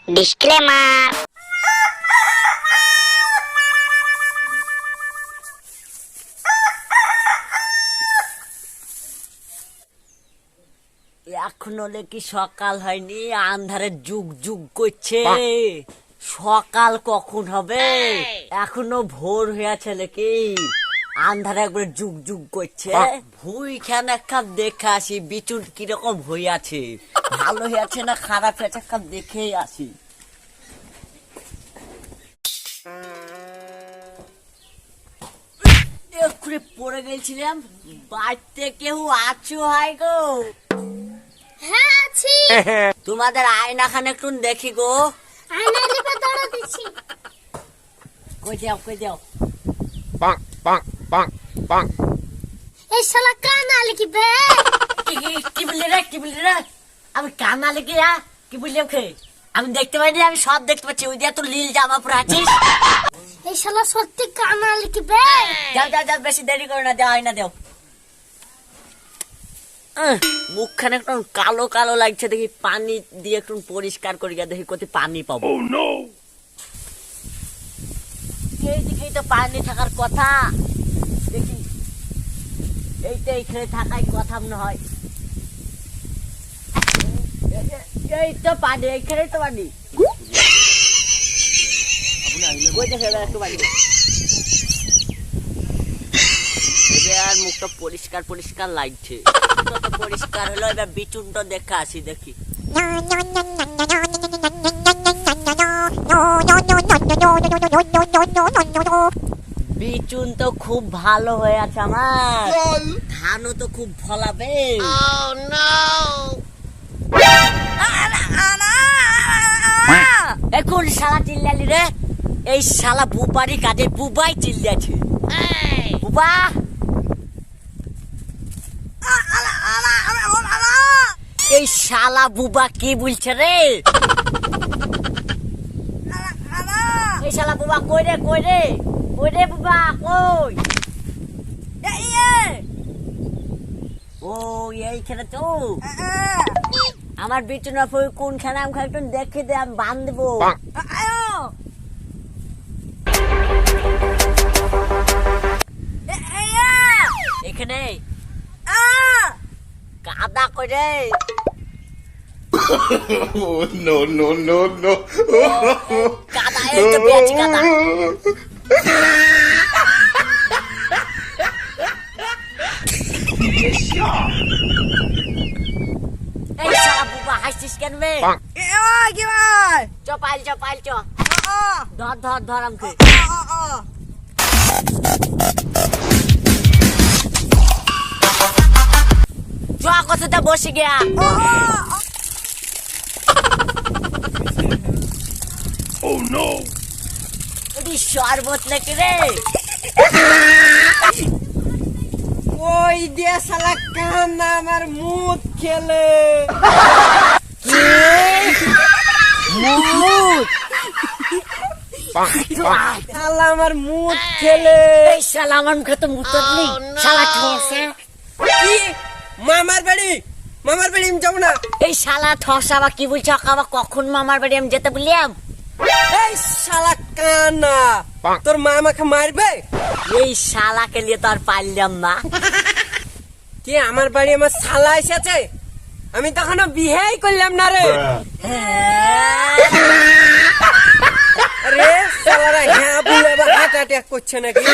Disclaimer. এখনো কি সকাল হয়নি? আন্ধারে যুগ যুগ করছে, সকাল কখন হবে? এখনো ভোর হয়েছে নাকি? আন্ধারে একবার যুগ যুগ করছে। ভুই খান এক কাপ দেখে আসি, বিচুন কিরকম হয়ে আছে, ভালো হয়েছে না খারাপ হয়েছে, এক কাপ দেখেই আসি। এক্ষুনি পড়ে গেছিলাম, বাড়িতে কেউ আছো হয় গো? হ্যাঁ আছি। তোমাদের আয়না খান একটু দেখি গো। আয়না লিপে দৌড়া দিচ্ছি। কই যাও কই যাও? এই শালা কানা লিখবে। কি বললি রে, কি বললি রে? আমি কানা লিখি? কি বললি ওকে? আমি দেখতে পাইনি, আমি সব দেখতে পাচ্ছি। ওই দিয়ে তোর লীল জামা পরে আছিস। এই শালা সত্যি কানা লিখবে। যাও যাও যাও, বেশি দেরি করো না, দেও আয়না দেও। মুখখানে একটু কালো কালো লাগছে, দেখি পানি দিয়ে একটু পরিষ্কার করি, দেখি কোথায় পানি পাবো। এই দিকেই তো পানি থাকার কথা, দেখি এইটা এইখানে থাকাই কথা মনে হয়। এই তো পানি, এইখানে তো পানি। আর মুখটা পরিষ্কার পরিষ্কার লাগছে, পরিষ্কার হলো। এবার বিচুনটা দেখে আসি, দেখি। বিচুন তো খুব ভালো হয়ে আছে আমার, ধানও তো খুব ফলাবে। এখন শালা চিল্লালি রে? এই শালা বুবারি কাজে বুবাই চিল্লাছে। বুবা, এই শালা বুবা কি বলছে রে? এই শালা বুবা কই রে, কই রে, কই রে বুবা, কই? ও এইখানে তো। আমার বিচুনা ফুল কোনখানে আমাকে একটু দেখে দে, আমি বাঁধ দেবো। এখানে কাদা করে। No, no, no, no. কাদা, এই তো পেয়েছি কাদা। এই শালা বুবা হাসছিস কেন বে? চ পাইল, চ পাইল, চ। ধর ধর ধর আমাকে। চ কথাটা বসে গিয়া। Oh no. এটি শরবত নাকি রে? ওই দিয়ে শালা কানা আমার মুখ খেলে। মুখ? শালা আমার মুখ খেলে। এই শালা আমার মুখে তো মুখ নেই, শালা ঠসে। কি মামার বাড়ি? মামার বাড়ি আমি যাবো না। এই শালা ঠসা বা কি বলছো? আবার কখন মামার বাড়ি আমি যেতে বললাম? এই শালা কানা, তোর মা আমাকে মারবে? এই শালাকে নিয়ে তো আর পারলাম না। কি আমার বাড়ি আমার শালা এসেছে? আমি তখনও বিয়েই করলাম না রে। আরে শালারা হ্যাঁ বলে আবার হার্ট অ্যাটাক করছে নাকি?